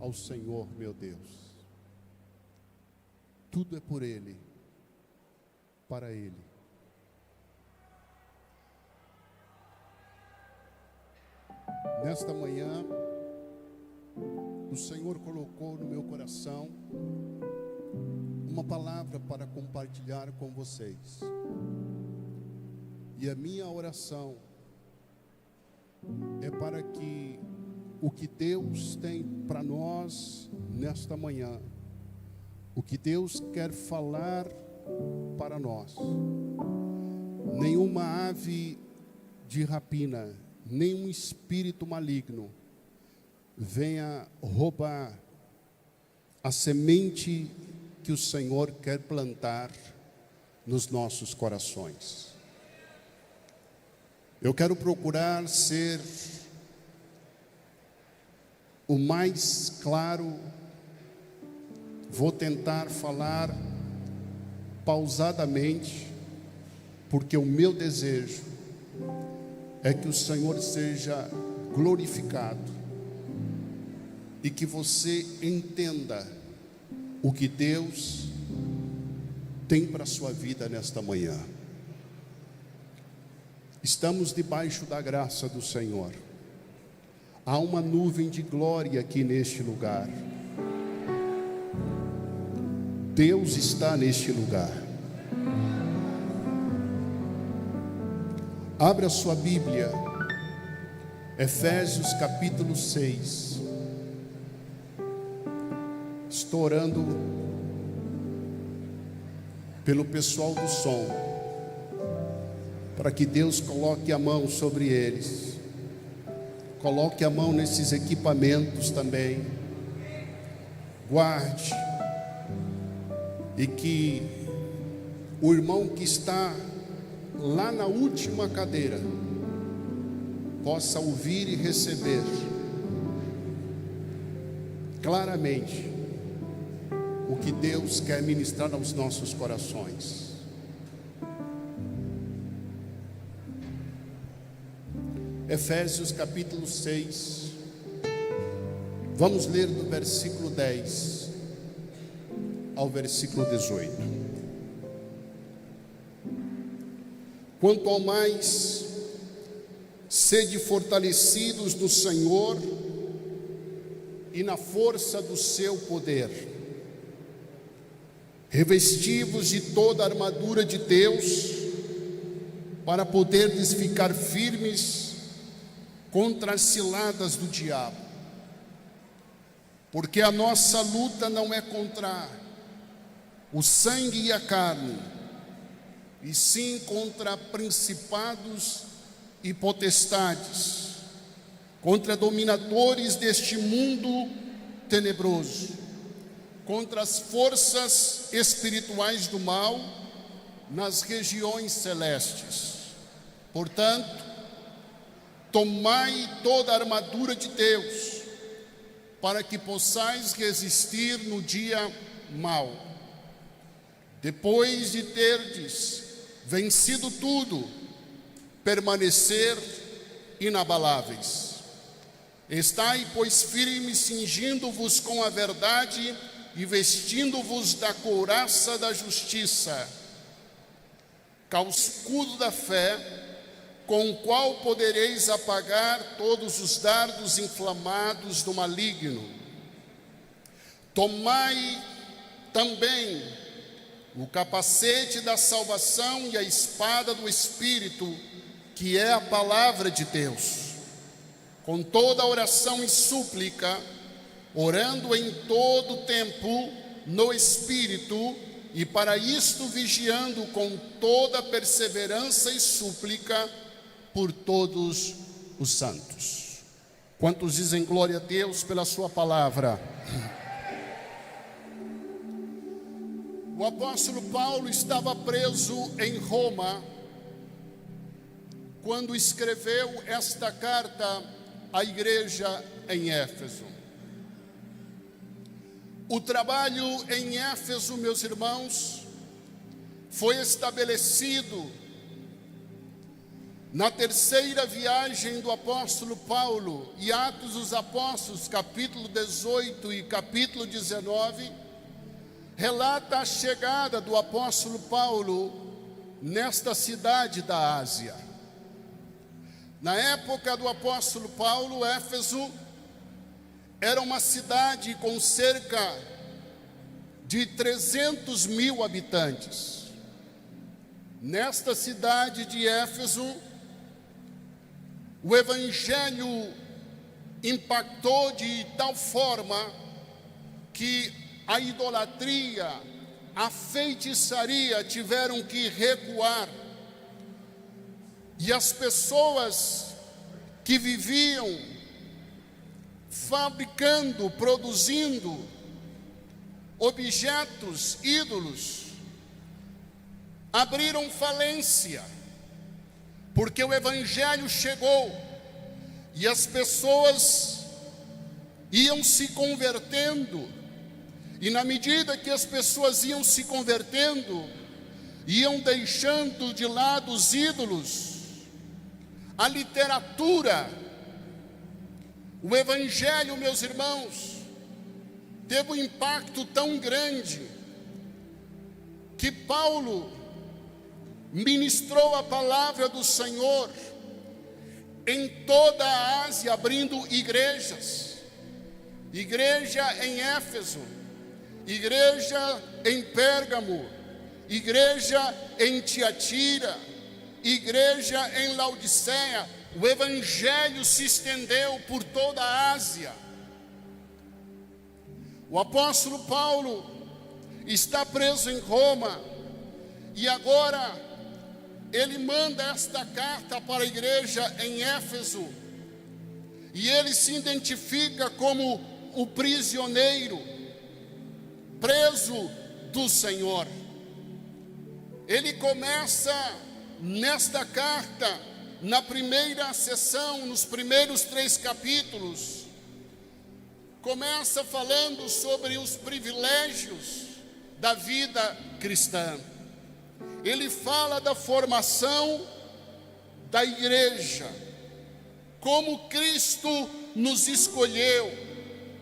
ao Senhor meu Deus. Tudo é por Ele, para Ele. Nesta manhã, o Senhor colocou no meu coração uma palavra para compartilhar com vocês. E a minha oração é para que o que Deus tem para nós nesta manhã, o que Deus quer falar para nós, nenhuma ave de rapina, nenhum espírito maligno venha roubar a semente que o Senhor quer plantar nos nossos corações. Eu quero procurar ser o mais claro, vou tentar falar pausadamente, porque o meu desejo é que o Senhor seja glorificado e que você entenda o que Deus tem para a sua vida nesta manhã. Estamos debaixo da graça do Senhor. Há uma nuvem de glória aqui neste lugar. Deus está neste lugar. Abra sua Bíblia, Efésios capítulo 6. Estou orando pelo pessoal do som, para que Deus coloque a mão sobre eles, coloque a mão nesses equipamentos também, guarde, e que o irmão que está lá na última cadeira possa ouvir e receber claramente o que Deus quer ministrar aos nossos corações. Efésios capítulo 6, vamos ler do versículo 10 ao versículo 18. Quanto ao mais, sede fortalecidos no Senhor e na força do seu poder. Revesti-vos de toda a armadura de Deus, para poderdes ficar firmes contra as ciladas do diabo. Porque a nossa luta não é contra o sangue e a carne, e sim contra principados e potestades, contra dominadores deste mundo tenebroso, contra as forças espirituais do mal nas regiões celestes. Portanto, tomai toda a armadura de Deus, para que possais resistir no dia mau. Depois de terdes vencido tudo, permanecer inabaláveis. Estai, pois, firmes, cingindo-vos com a verdade e vestindo-vos da couraça da justiça, com o escudo da fé, com o qual podereis apagar todos os dardos inflamados do maligno. Tomai também o capacete da salvação e a espada do Espírito, que é a palavra de Deus, com toda oração e súplica, orando em todo tempo no Espírito, e para isto vigiando com toda perseverança e súplica por todos os santos. Quantos dizem glória a Deus pela sua palavra? O apóstolo Paulo estava preso em Roma quando escreveu esta carta à igreja em Éfeso. O trabalho em Éfeso, meus irmãos, foi estabelecido Na terceira viagem do apóstolo Paulo, e Atos dos Apóstolos, capítulo 18 e capítulo 19, relata a chegada do apóstolo Paulo nesta cidade da Ásia. Na época do apóstolo Paulo, Éfeso era uma cidade com cerca de 300 mil habitantes. Nesta cidade de Éfeso, o evangelho impactou de tal forma que a idolatria, a feitiçaria tiveram que recuar. E as pessoas que viviam fabricando, produzindo objetos, ídolos, abriram falência, porque o evangelho chegou e as pessoas iam se convertendo, e na medida que as pessoas iam se convertendo, iam deixando de lado os ídolos, a literatura, o evangelho, meus irmãos, teve um impacto tão grande que Paulo ministrou a palavra do Senhor em toda a Ásia, abrindo igrejas. Igreja em Éfeso, igreja em Pérgamo, igreja em Tiatira, igreja em Laodiceia. O evangelho se estendeu por toda a Ásia. O apóstolo Paulo está preso em Roma e agora ele manda esta carta para a igreja em Éfeso, e ele se identifica como o prisioneiro, preso do Senhor. Ele começa nesta carta, na primeira sessão, nos primeiros 3 capítulos, começa falando sobre os privilégios da vida cristã. Ele fala da formação da igreja, como Cristo nos escolheu,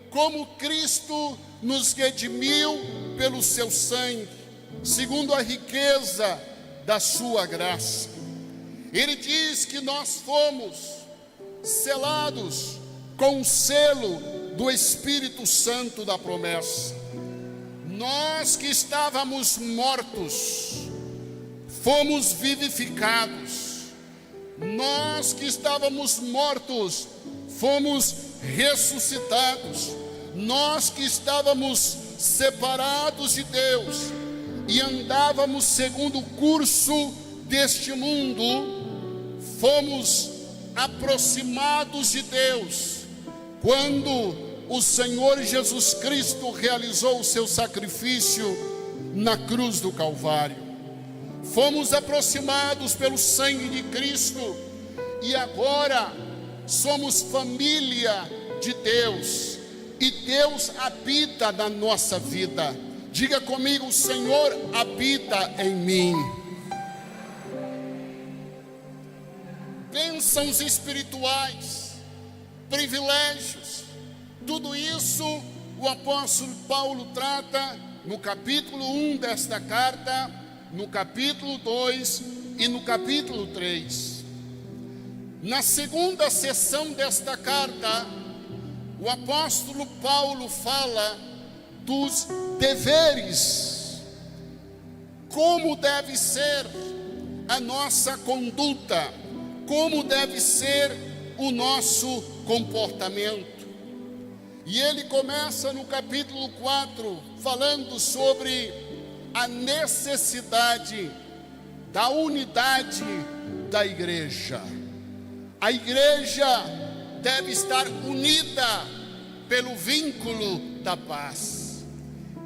como Cristo nos redimiu pelo seu sangue, segundo a riqueza da sua graça. Ele diz que nós fomos selados com o selo do Espírito Santo da promessa. Nós que estávamos mortos, fomos vivificados. Nós que estávamos mortos, fomos ressuscitados. Nós que estávamos separados de Deus e andávamos segundo o curso deste mundo, fomos aproximados de Deus quando o Senhor Jesus Cristo realizou o seu sacrifício na cruz do Calvário. Fomos aproximados pelo sangue de Cristo e agora somos família de Deus, e Deus habita na nossa vida. Diga comigo: o Senhor habita em mim. Bênçãos espirituais, privilégios, tudo isso o apóstolo Paulo trata no capítulo 1 desta carta, no capítulo 2 e no capítulo 3. Na segunda sessão desta carta, o apóstolo Paulo fala dos deveres, como deve ser a nossa conduta, como deve ser o nosso comportamento. E ele começa no capítulo 4 falando sobre a necessidade da unidade da igreja. A igreja deve estar unida pelo vínculo da paz.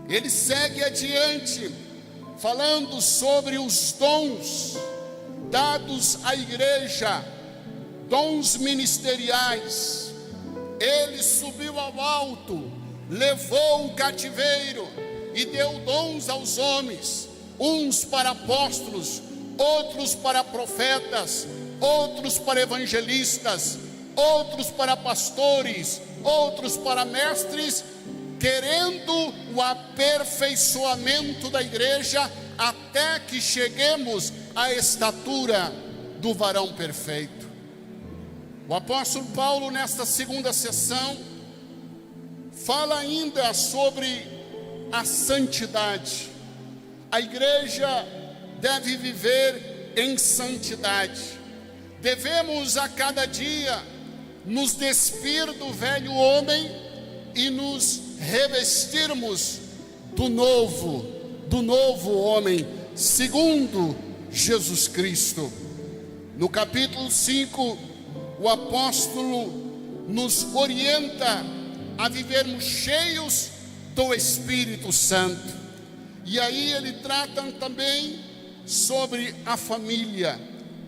Ele segue adiante falando sobre os dons dados à igreja, dons ministeriais. Ele subiu ao alto, levou o cativeiro e deu dons aos homens, uns para apóstolos, outros para profetas, outros para evangelistas, outros para pastores, outros para mestres, querendo o aperfeiçoamento da igreja até que cheguemos à estatura do varão perfeito. O apóstolo Paulo, nesta segunda sessão, fala ainda sobre a santidade. A igreja deve viver em santidade. Devemos a cada dia nos despir do velho homem e nos revestirmos do novo homem, segundo Jesus Cristo. No capítulo 5, o apóstolo nos orienta a vivermos cheios do Espírito Santo. E aí ele trata também sobre a família,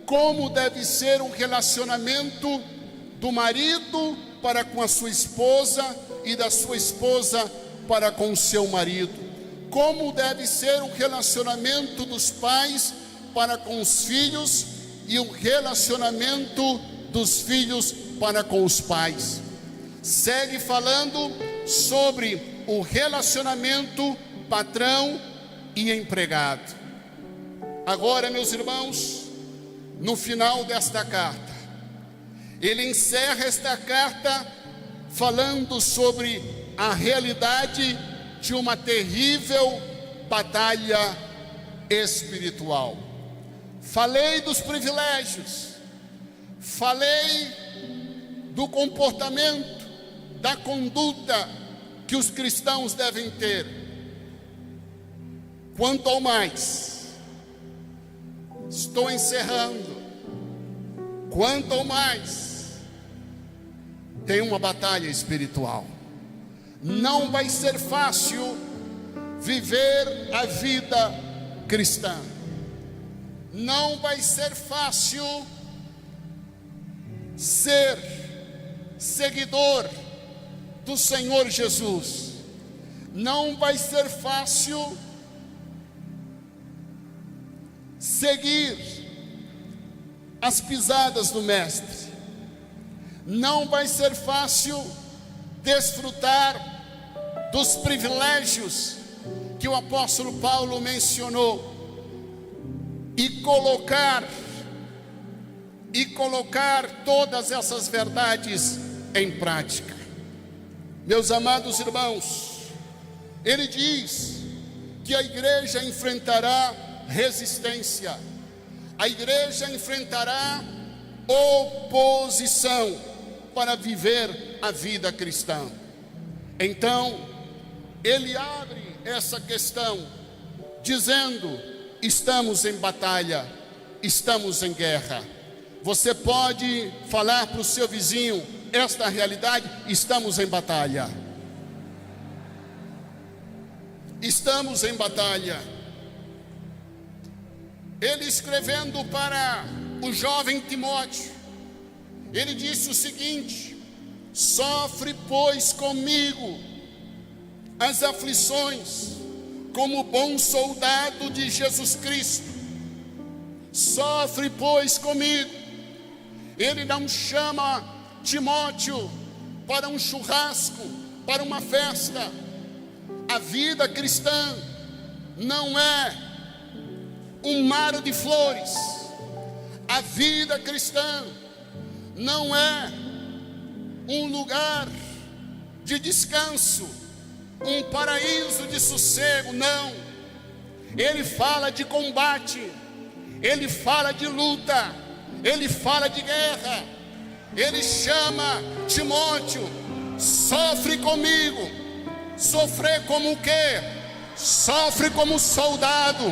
como deve ser o relacionamento do marido para com a sua esposa e da sua esposa para com o seu marido, como deve ser o relacionamento dos pais para com os filhos e o relacionamento dos filhos para com os pais. Segue falando sobre o relacionamento patrão e empregado. Agora, meus irmãos, no final desta carta, ele encerra esta carta falando sobre a realidade de uma terrível batalha espiritual. Falei dos privilégios, falei do comportamento, da conduta que os cristãos devem ter. Quanto ao mais, estou encerrando, quanto ao mais, tem uma batalha espiritual. Não vai ser fácil viver a vida cristã. Não vai ser fácil ser seguidor do Senhor Jesus. Não vai ser fácil seguir as pisadas do Mestre. Não vai ser fácil desfrutar dos privilégios que o apóstolo Paulo mencionou e colocar todas essas verdades em prática. Meus amados irmãos, ele diz que a igreja enfrentará resistência, a igreja enfrentará oposição para viver a vida cristã. Então, ele abre essa questão dizendo: estamos em batalha, estamos em guerra. Você pode falar para o seu vizinho esta realidade: estamos em batalha. Estamos em batalha. Ele escrevendo para o jovem Timóteo, ele disse o seguinte: sofre, pois, comigo as aflições, como bom soldado de Jesus Cristo. Sofre, pois, comigo. Ele não chama Timóteo para um churrasco, para uma festa. A vida cristã não é um mar de flores. A vida cristã não é um lugar de descanso, um paraíso de sossego, não. Ele fala de combate, ele fala de luta, ele fala de guerra. Ele chama Timóteo: sofre comigo. Sofrer como o quê? Sofre como soldado.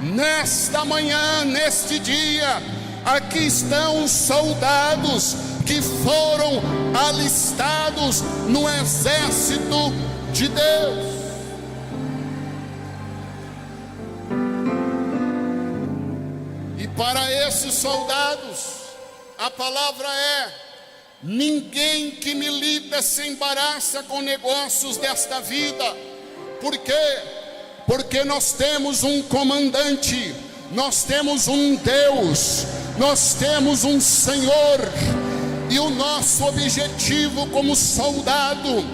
Nesta manhã, neste dia, aqui estão os soldados que foram alistados no exército de Deus. E para esses soldados, a palavra é: ninguém que milita se embaraça com negócios desta vida. Por quê? Porque nós temos um comandante, nós temos um Deus, nós temos um Senhor, e o nosso objetivo como soldado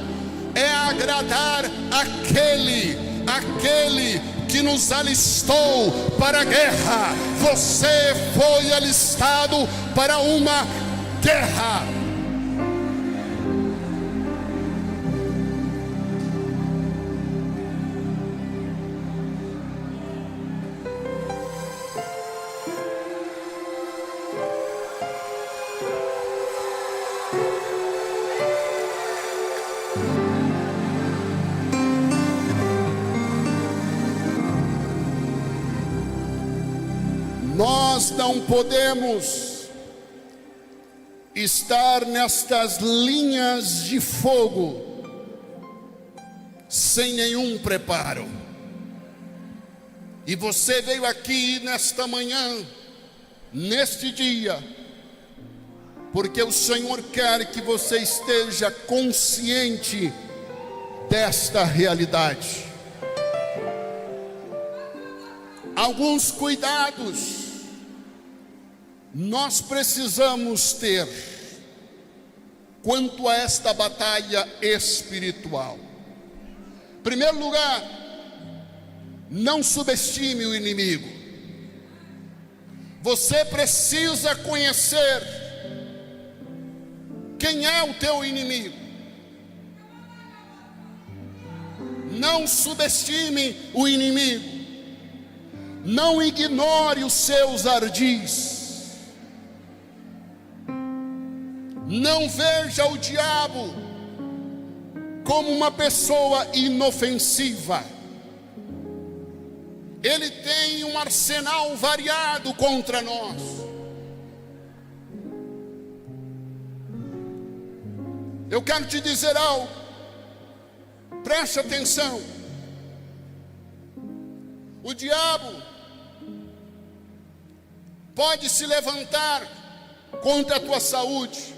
é agradar aquele que nos alistou para a guerra. Você foi alistado para uma guerra. Nós não podemos estar nestas linhas de fogo sem nenhum preparo. E você veio aqui nesta manhã, neste dia, porque o Senhor quer que você esteja consciente desta realidade. Alguns cuidados nós precisamos ter quanto a esta batalha espiritual. Em primeiro lugar, não subestime o inimigo. Você precisa conhecer quem é o teu inimigo. Não subestime o inimigo. Não ignore os seus ardis. Não veja o diabo como uma pessoa inofensiva. Ele tem um arsenal variado contra nós. Eu quero te dizer algo. Preste atenção. O diabo pode se levantar contra a tua saúde,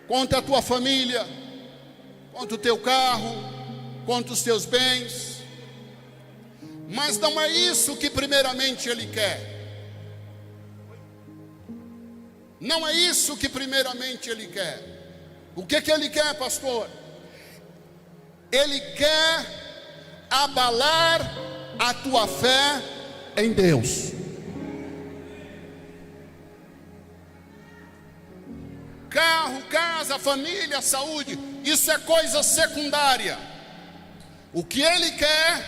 contra a tua família, contra o teu carro, contra os teus bens. Mas não é isso que primeiramente ele quer. Não é isso que primeiramente ele quer. O que ele quer, pastor? Ele quer abalar a tua fé em Deus. Carro, casa, família, saúde, isso é coisa secundária. O que ele quer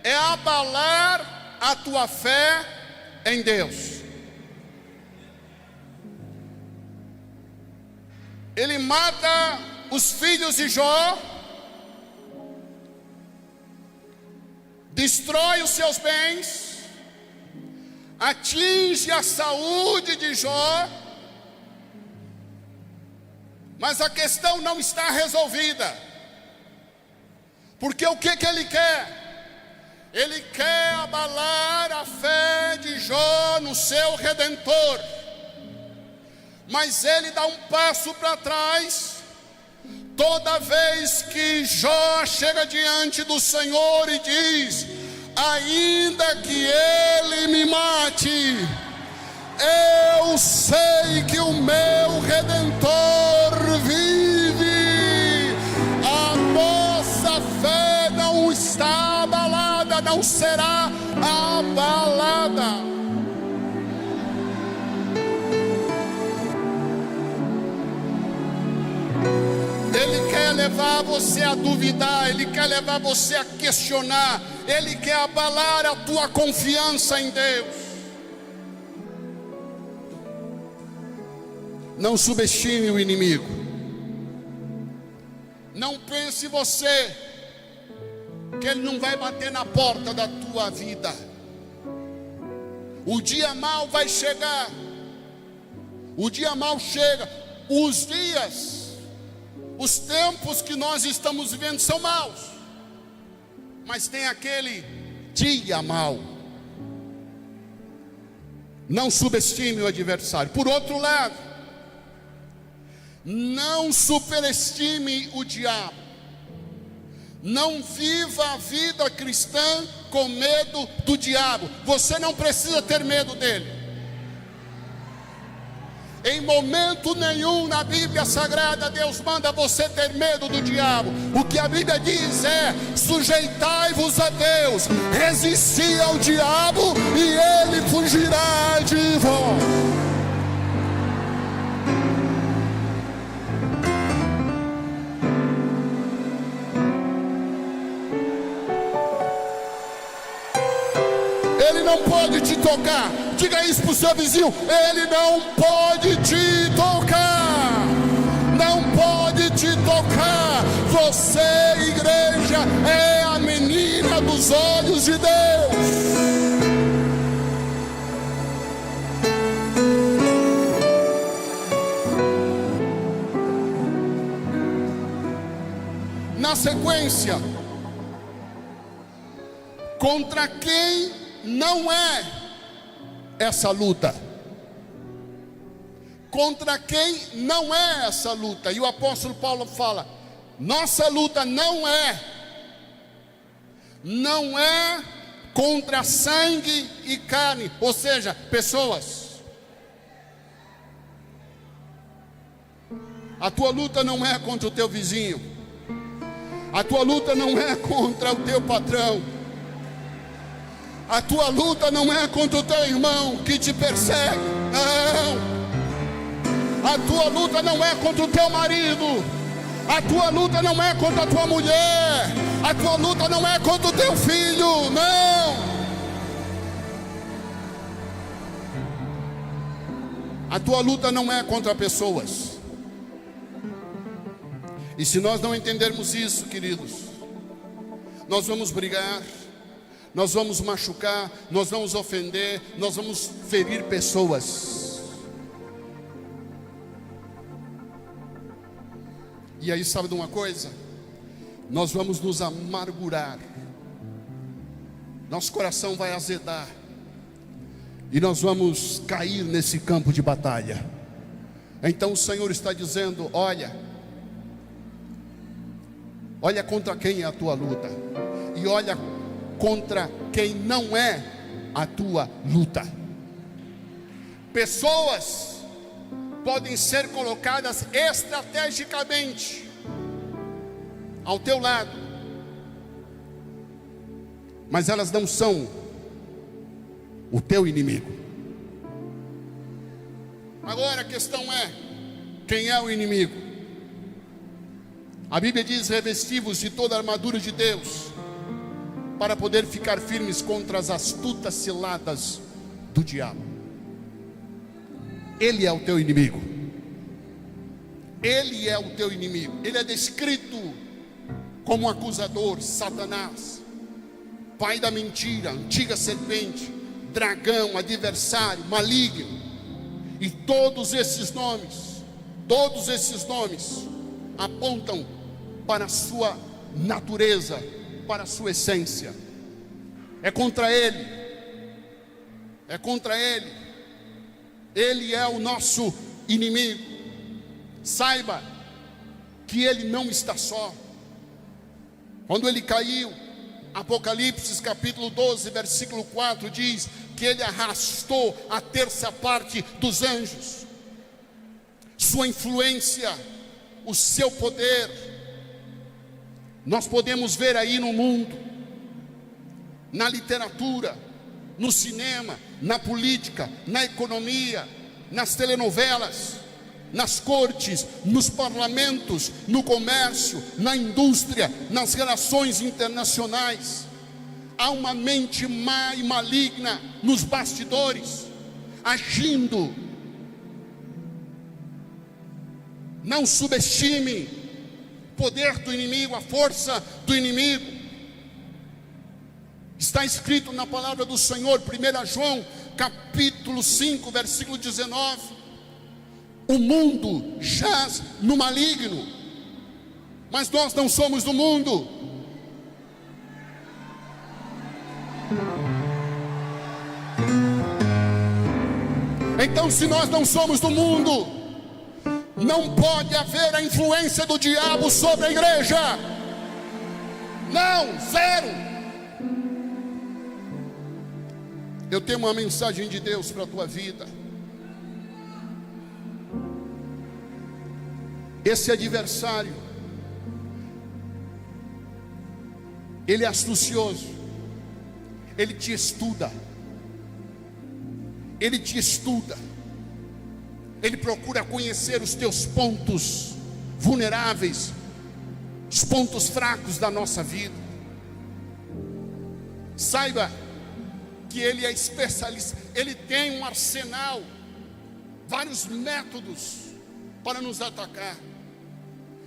é abalar a tua fé em Deus. Ele mata os filhos de Jó, destrói os seus bens, atinge a saúde de Jó, mas a questão não está resolvida. Porque o que ele quer? Ele quer abalar a fé de Jó no seu Redentor. Mas ele dá um passo para trás toda vez que Jó chega diante do Senhor e diz: ainda que ele me mate, eu sei que o meu Redentor vive. A nossa fé não está abalada, não será abalada. Ele quer levar você a duvidar, ele quer levar você a questionar, ele quer abalar a tua confiança em Deus. Não subestime o inimigo. Não pense você que ele não vai bater na porta da tua vida. O dia mau vai chegar. O dia mau chega. Os dias, os tempos que nós estamos vivendo são maus. Mas tem aquele dia mau. Não subestime o adversário. Por outro lado, não superestime o diabo. Não viva a vida cristã com medo do diabo. Você não precisa ter medo dele. Em momento nenhum na Bíblia Sagrada Deus manda você ter medo do diabo. O que a Bíblia diz é: sujeitai-vos a Deus, resisti ao diabo e ele fugirá de vós. Ele não pode te tocar. Diga isso para o seu vizinho: ele não pode te tocar. Não pode te tocar. Você, igreja, é a menina dos olhos de Deus. Na sequência, contra quem não é essa luta? Contra quem não é essa luta? E o apóstolo Paulo fala: nossa luta não é contra sangue e carne, ou seja, pessoas. A tua luta não é contra o teu vizinho. A tua luta não é contra o teu patrão. A tua luta não é contra o teu irmão que te persegue. Não. A tua luta não é contra o teu marido. A tua luta não é contra a tua mulher. A tua luta não é contra o teu filho. Não. A tua luta não é contra pessoas. E se nós não entendermos isso, queridos, nós vamos brigar, nós vamos machucar, nós vamos ofender, nós vamos ferir pessoas. E aí, sabe de uma coisa? Nós vamos nos amargurar, nosso coração vai azedar, e nós vamos cair nesse campo de batalha. Então o Senhor está dizendo: olha contra quem é a tua luta, e olha contra quem não é a tua luta. Pessoas podem ser colocadas estrategicamente ao teu lado, mas elas não são o teu inimigo. Agora a questão é: quem é o inimigo? A Bíblia diz: revesti-vos de toda a armadura de Deus, para poder ficar firmes contra as astutas ciladas do diabo. Ele é o teu inimigo. Ele é o teu inimigo. Ele é descrito como um acusador, Satanás, pai da mentira, antiga serpente, dragão, adversário, maligno. E todos esses nomes apontam para a sua natureza, para a sua essência. É contra ele. Ele é o nosso inimigo. Saiba que ele não está só. Quando ele caiu, Apocalipse capítulo 12, versículo 4 diz que ele arrastou a terça parte dos anjos. Sua influência, o seu poder, nós podemos ver aí no mundo, na literatura, no cinema, na política, na economia, nas telenovelas, nas cortes, nos parlamentos, no comércio, na indústria, nas relações internacionais. Há uma mente má e maligna nos bastidores, agindo. Não subestime o poder do inimigo, a força do inimigo. Está escrito na palavra do Senhor, 1 João capítulo 5, versículo 19: o mundo jaz no maligno, mas nós não somos do mundo. Então, se nós não somos do mundo, não pode haver a influência do diabo sobre a igreja. Não, zero. Eu tenho uma mensagem de Deus para a tua vida. Esse adversário, ele é astucioso, ele te estuda, ele procura conhecer os teus pontos vulneráveis, os pontos fracos da nossa vida. Saiba que ele é especialista, ele tem um arsenal, vários métodos para nos atacar.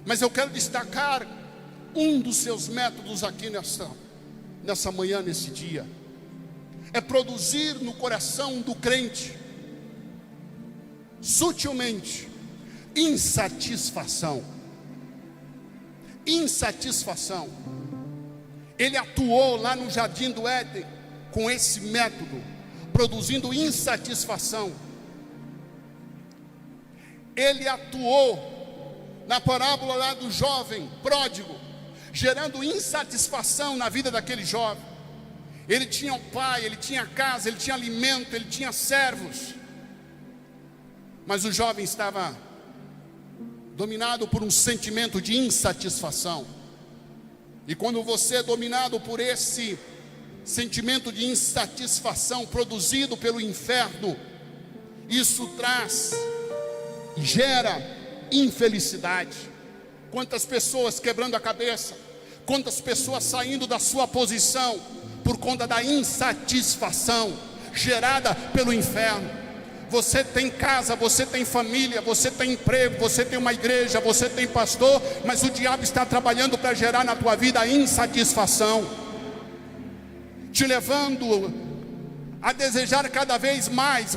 Mas eu quero destacar um dos seus métodos aqui nessa manhã, nesse dia. É produzir no coração do crente, sutilmente, insatisfação. Ele atuou lá no jardim do Éden com esse método, produzindo insatisfação. Ele atuou na parábola lá do jovem pródigo, gerando insatisfação na vida daquele jovem. Ele tinha um pai, ele tinha casa, ele tinha alimento, ele tinha servos, mas o jovem estava dominado por um sentimento de insatisfação. E quando você é dominado por esse sentimento de insatisfação produzido pelo inferno, isso gera infelicidade. Quantas pessoas quebrando a cabeça, quantas pessoas saindo da sua posição por conta da insatisfação gerada pelo inferno. Você tem casa, você tem família, você tem emprego, você tem uma igreja, você tem pastor, mas o diabo está trabalhando para gerar na tua vida a insatisfação, te levando a desejar cada vez mais.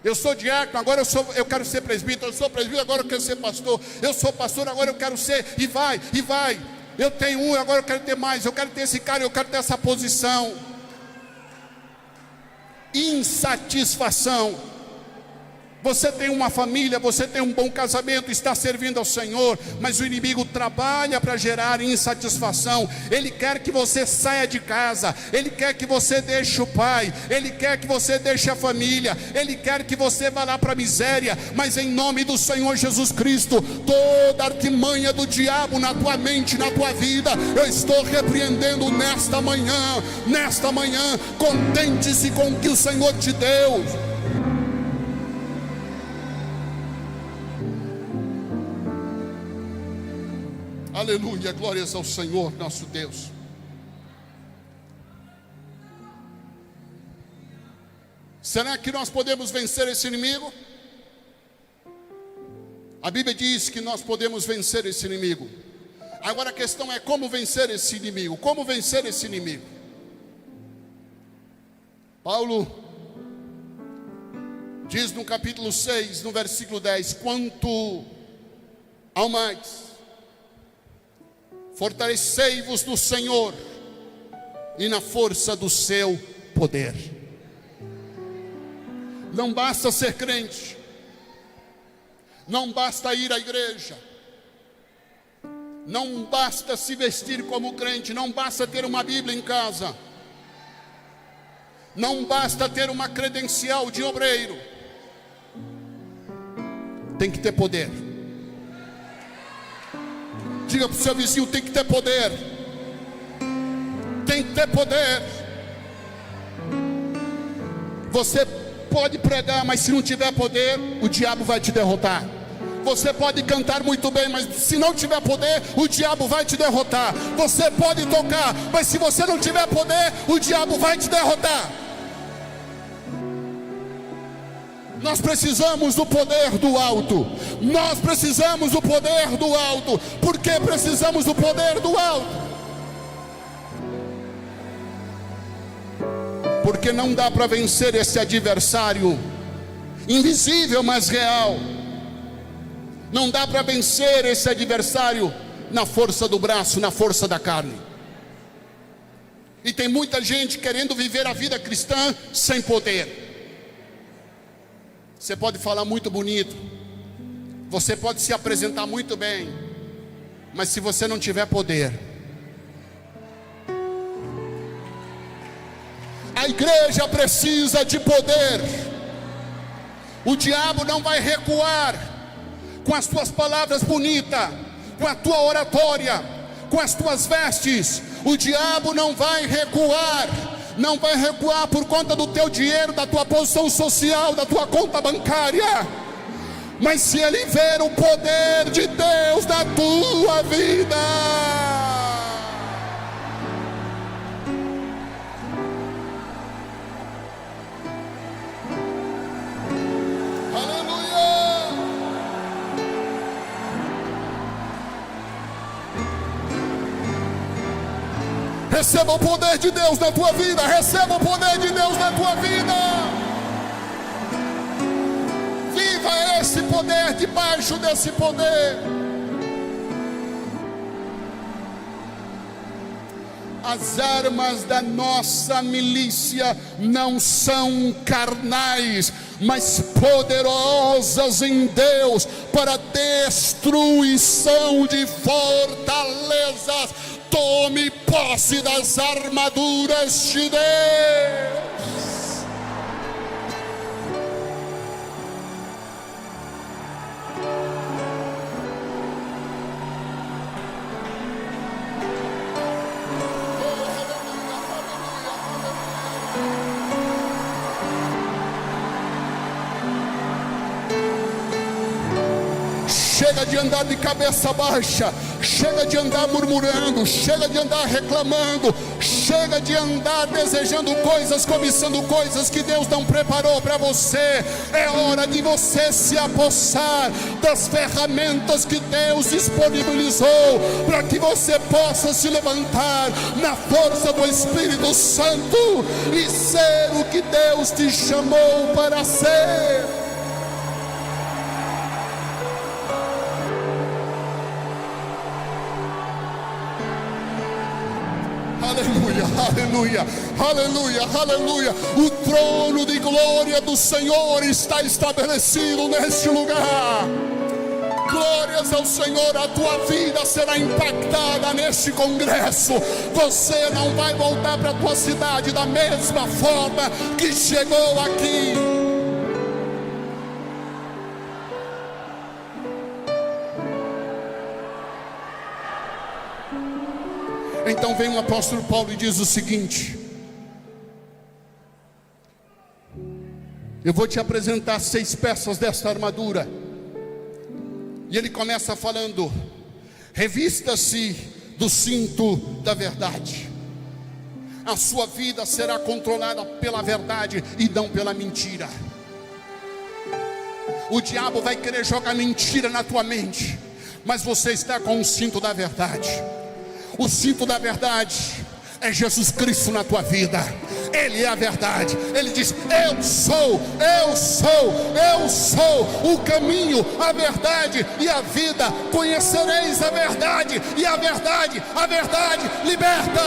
Eu sou diácono, agora eu quero ser presbítero. Eu sou presbítero, agora eu quero ser pastor. Eu sou pastor, agora eu quero ser, e vai. Eu tenho um, agora eu quero ter mais. Eu quero ter esse cara, eu quero ter essa posição. Insatisfação. Você tem uma família, você tem um bom casamento, está servindo ao Senhor, mas o inimigo trabalha para gerar insatisfação. Ele quer que você saia de casa, ele quer que você deixe o pai, ele quer que você deixe a família, ele quer que você vá lá para a miséria. Mas em nome do Senhor Jesus Cristo, toda artimanha do diabo na tua mente, na tua vida, eu estou repreendendo nesta manhã. Contente-se com o que o Senhor te deu. Aleluia, glórias ao Senhor nosso Deus. Será que nós podemos vencer esse inimigo? A Bíblia diz que nós podemos vencer esse inimigo. Agora a questão é como vencer esse inimigo. Como vencer esse inimigo? Paulo diz no capítulo 6, no versículo 10: quanto ao mais, fortalecei-vos no Senhor e na força do seu poder. Não basta ser crente, não basta ir à igreja, não basta se vestir como crente, não basta ter uma Bíblia em casa, não basta ter uma credencial de obreiro. Tem que ter poder. Diga para o seu vizinho: tem que ter poder. Tem que ter poder. Você pode pregar, mas se não tiver poder, o diabo vai te derrotar. Você pode cantar muito bem, mas se não tiver poder, o diabo vai te derrotar. Você pode tocar, mas se você não tiver poder, o diabo vai te derrotar. Nós precisamos do poder do alto. Nós precisamos do poder do alto. Por que precisamos do poder do alto? Porque não dá para vencer esse adversário invisível, mas real. Não dá para vencer esse adversário na força do braço, na força da carne. E tem muita gente querendo viver a vida cristã sem poder. Você pode falar muito bonito, você pode se apresentar muito bem, mas se você não tiver poder, a igreja precisa de poder. O diabo não vai recuar com as tuas palavras bonitas, com a tua oratória, com as tuas vestes. O diabo não vai recuar. Não vai recuar por conta do teu dinheiro, da tua posição social, da tua conta bancária. Mas se ele ver o poder de Deus na tua vida, receba o poder de Deus na tua vida. Receba o poder de Deus na tua vida. Viva esse poder, debaixo desse poder. As armas da nossa milícia não são carnais, mas poderosas em Deus para destruição de fortalezas. Tome posse das armaduras de Deus. Chega de andar de cabeça baixa, chega de andar murmurando, chega de andar reclamando, chega de andar desejando coisas, cobiçando coisas que Deus não preparou para você. É hora de você se apossar das ferramentas que Deus disponibilizou para que você possa se levantar na força do Espírito Santo e ser o que Deus te chamou para ser. Aleluia, aleluia, aleluia, aleluia. O trono de glória do Senhor está estabelecido neste lugar. Glórias ao Senhor, a tua vida será impactada neste congresso. Você não vai voltar para a tua cidade da mesma forma que chegou aqui. Então vem o apóstolo Paulo e diz o seguinte: eu vou te apresentar 6 peças desta armadura. E ele começa falando: revista-se do cinto da verdade. A sua vida será controlada pela verdade e não pela mentira. O diabo vai querer jogar mentira na tua mente, mas você está com o cinto da verdade. O cinto da verdade é Jesus Cristo na tua vida. Ele é a verdade. Ele diz: eu sou o caminho, a verdade e a vida. Conhecereis a verdade, e a verdade liberta.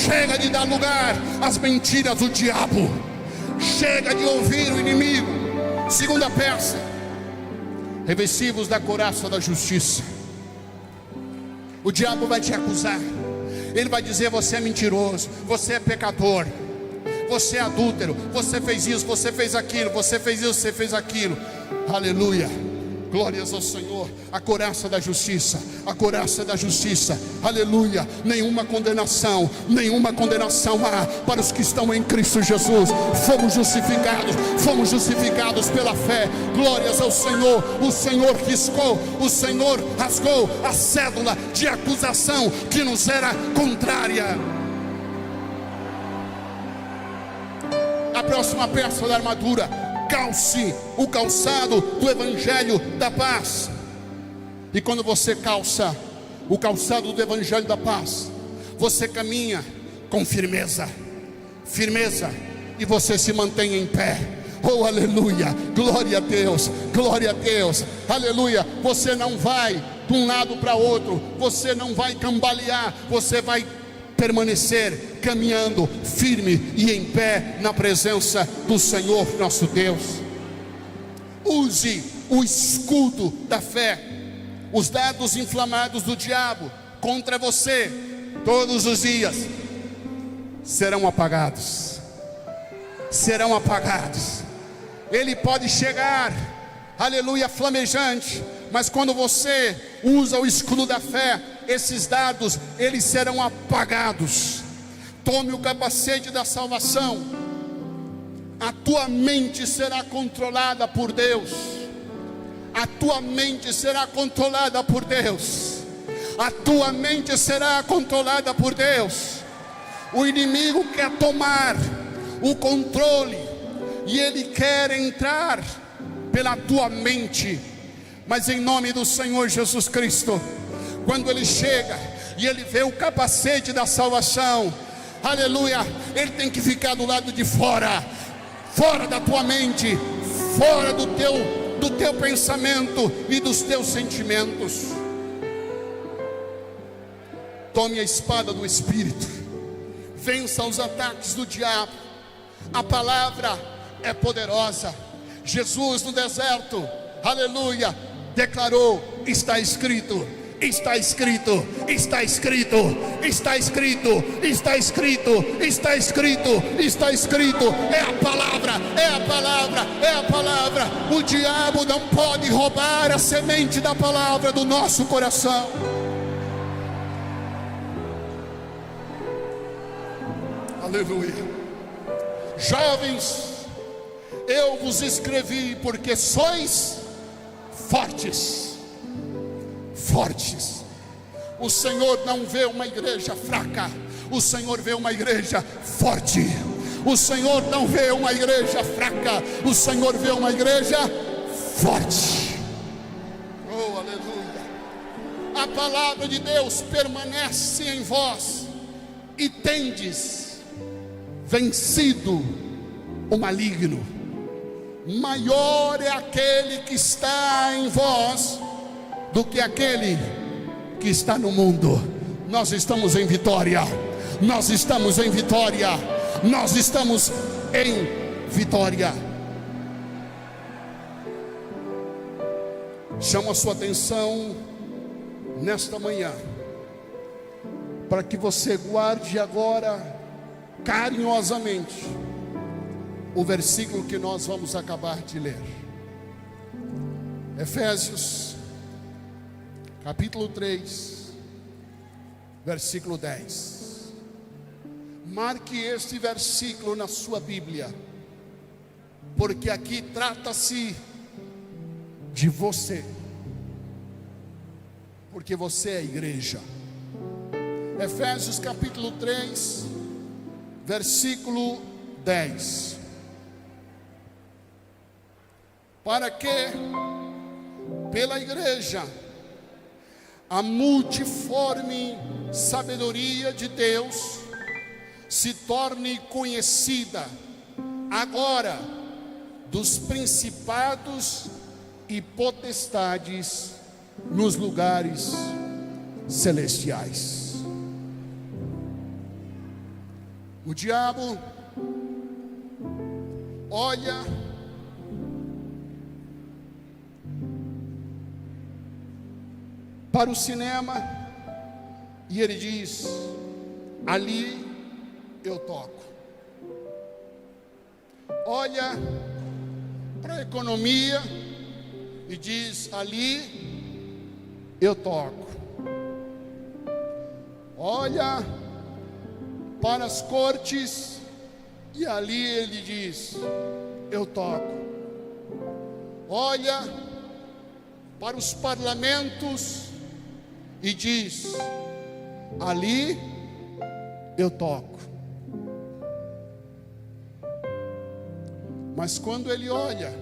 Chega de dar lugar às mentiras do diabo. Chega de ouvir o inimigo. Segunda peça: revestivos da couraça da justiça. O diabo vai te acusar. Ele vai dizer: você é mentiroso, você é pecador, você é adúltero, você fez isso, você fez aquilo, você fez isso, você fez aquilo. Aleluia. Glórias ao Senhor. A couraça da justiça, a couraça da justiça. Aleluia. Nenhuma condenação há para os que estão em Cristo Jesus. Fomos justificados pela fé. Glórias ao Senhor. O Senhor rasgou a cédula de acusação que nos era contrária. A próxima peça da armadura: calce o calçado do Evangelho da paz. E quando você calça o calçado do Evangelho da paz, você caminha com firmeza, e você se mantém em pé. Oh, aleluia, glória a Deus, aleluia. Você não vai de um lado para outro, você não vai cambalear, você vai permanecer caminhando firme e em pé na presença do Senhor nosso Deus. Use o escudo da fé. os dardos inflamados do diabo contra você, todos os dias, serão apagados. Serão apagados. Ele pode chegar, aleluia, flamejante, mas quando você usa o escudo da fé, esses dardos, eles serão apagados. Tome o capacete da salvação. A tua mente será controlada por Deus. A tua mente será controlada por Deus. A tua mente será controlada por Deus. O inimigo quer tomar o controle e ele quer entrar pela tua mente, mas em nome do Senhor Jesus Cristo, quando ele chega e ele vê o capacete da salvação, aleluia, ele tem que ficar do lado de fora, fora da tua mente, fora do teu pensamento e dos teus sentimentos. Tome a espada do Espírito, vença os ataques do diabo. A palavra é poderosa. Jesus no deserto, aleluia, declarou: está escrito, está escrito, está escrito, está escrito, está escrito, está escrito, está escrito. É a palavra, é a palavra, é a palavra. O diabo não pode roubar a semente da palavra do nosso coração. Aleluia. Jovens, eu vos escrevi porque sois fortes. Fortes. O Senhor não vê uma igreja fraca, o Senhor vê uma igreja forte. O Senhor não vê uma igreja fraca, o Senhor vê uma igreja forte. Oh, aleluia. A palavra de Deus permanece em vós e tendes vencido o maligno. Maior é aquele que está em vós do que aquele que está no mundo. Nós estamos em vitória. Nós estamos em vitória. Nós estamos em vitória. Chamo a sua atenção nesta manhã para que você guarde agora carinhosamente o versículo que nós vamos acabar de ler. Efésios capítulo 3, versículo 10. Marque este versículo na sua Bíblia, porque aqui trata-se de você, porque você é a igreja. Efésios capítulo 3, versículo 10. Para que pela igreja a multiforme sabedoria de Deus se torne conhecida agora dos principados e potestades nos lugares celestiais. O diabo olha para o cinema e ele diz: ali eu toco. Olha para a economia e diz: ali eu toco. Olha para as cortes e ali ele diz: eu toco. Olha para os parlamentos e diz: ali eu toco. Mas quando ele olha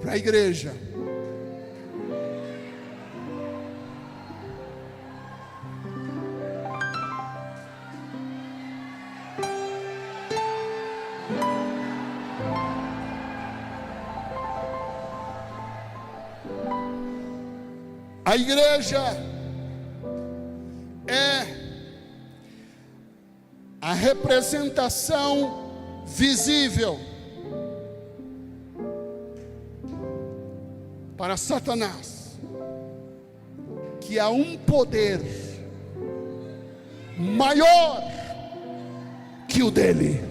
para a igreja, a igreja é a representação visível para Satanás. que há um poder maior que o dele.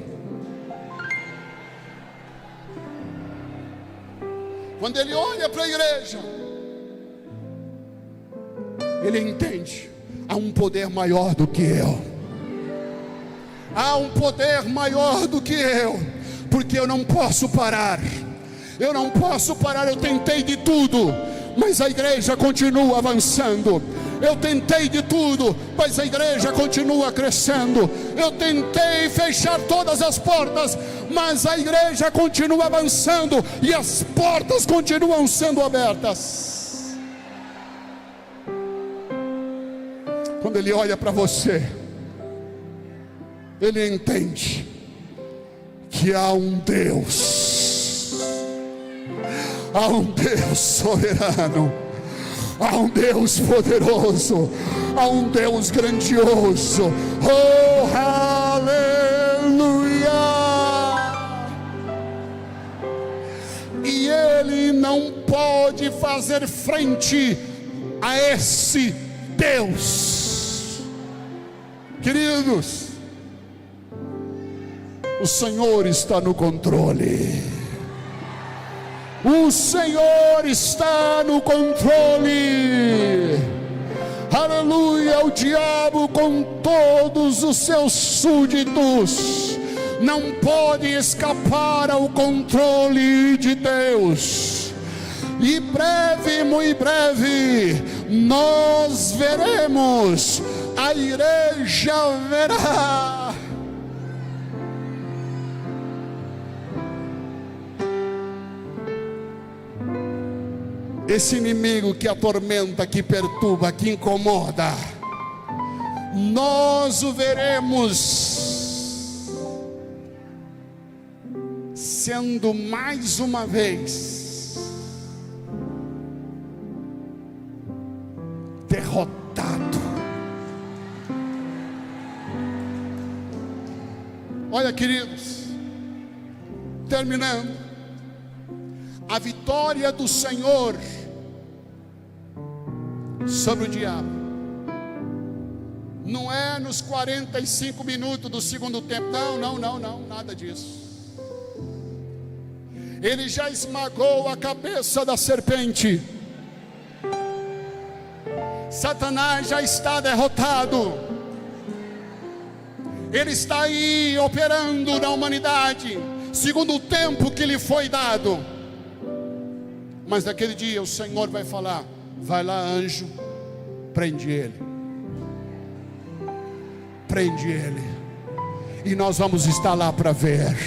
Quando ele olha para a igreja, ele entende: há um poder maior do que eu. Há um poder maior do que eu, porque eu não posso parar. Eu não posso parar, eu tentei de tudo, mas a igreja continua avançando. Eu tentei de tudo, mas a igreja continua crescendo. Eu tentei fechar todas as portas, mas a igreja continua avançando e as portas continuam sendo abertas. Quando ele olha para você, ele entende que há um Deus, há um Deus soberano, há um Deus poderoso, há um Deus grandioso. Oh, aleluia! E ele não pode fazer frente a esse Deus. Queridos, o Senhor está no controle. O Senhor está no controle. Aleluia. O diabo com todos os seus súditos não pode escapar ao controle de Deus. E breve, muito breve, nós veremos, a igreja verá esse inimigo que atormenta, que perturba, que incomoda. Nós o veremos sendo mais uma vez derrotado. Olha, queridos, terminando, a vitória do Senhor sobre o diabo não é nos 45 minutos do segundo tempo. Não, nada disso. Ele já esmagou a cabeça da serpente. Satanás já está derrotado. Ele está aí operando na humanidade segundo o tempo que lhe foi dado. Mas naquele dia o Senhor vai falar: vai lá, anjo, prende ele. Prende ele. E nós vamos estar lá para ver.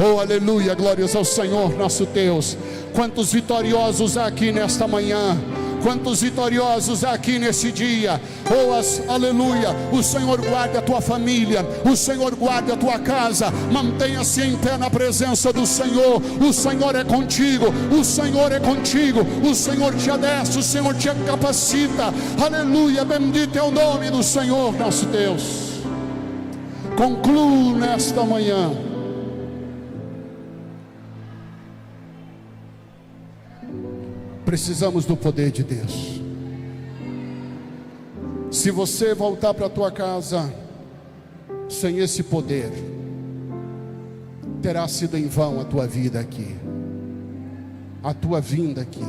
Oh, aleluia, glórias ao Senhor nosso Deus. Quantos vitoriosos há aqui nesta manhã. Quantos vitoriosos há aqui nesse dia. Oh, aleluia. O Senhor guarde a tua família. O Senhor guarde a tua casa. Mantenha-se em pé na presença do Senhor. O Senhor é contigo. O Senhor é contigo. O Senhor te adestra. O Senhor te capacita. Aleluia. Bendito é o nome do Senhor nosso Deus. Concluo nesta manhã. Precisamos do poder de Deus. Se você voltar para a tua casa sem esse poder, terá sido em vão a tua vida aqui, a tua vinda aqui.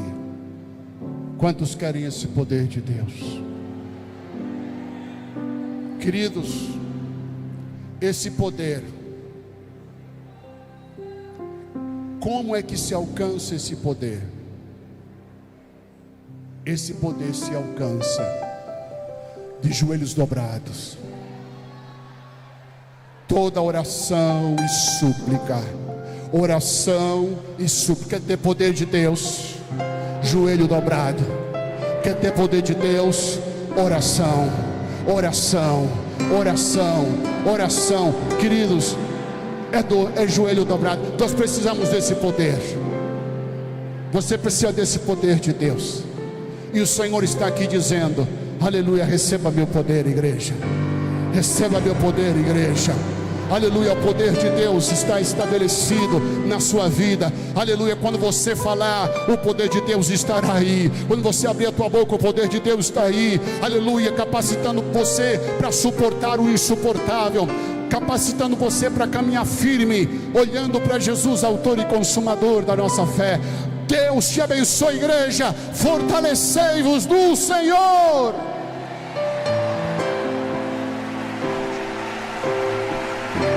Quantos querem esse poder de Deus? Queridos, esse poder, como é que se alcança esse poder? Esse poder se alcança de joelhos dobrados. Toda oração e súplica. Oração e súplica. Quer ter poder de Deus? Joelho dobrado. Quer ter poder de Deus? Oração. Oração. Oração. Oração. Queridos, é joelho dobrado. Nós precisamos desse poder. Você precisa desse poder de Deus. E o Senhor está aqui dizendo: aleluia, receba meu poder, igreja. Receba meu poder, igreja. aleluia, o poder de Deus está estabelecido na sua vida, aleluia. Quando você falar, o poder de Deus estará aí. Quando você abrir a tua boca, o poder de Deus está aí, aleluia, capacitando você para suportar o insuportável, capacitando você para caminhar firme, olhando para Jesus, autor e consumador da nossa fé. Deus te abençoe, igreja. Fortalecei-vos no Senhor.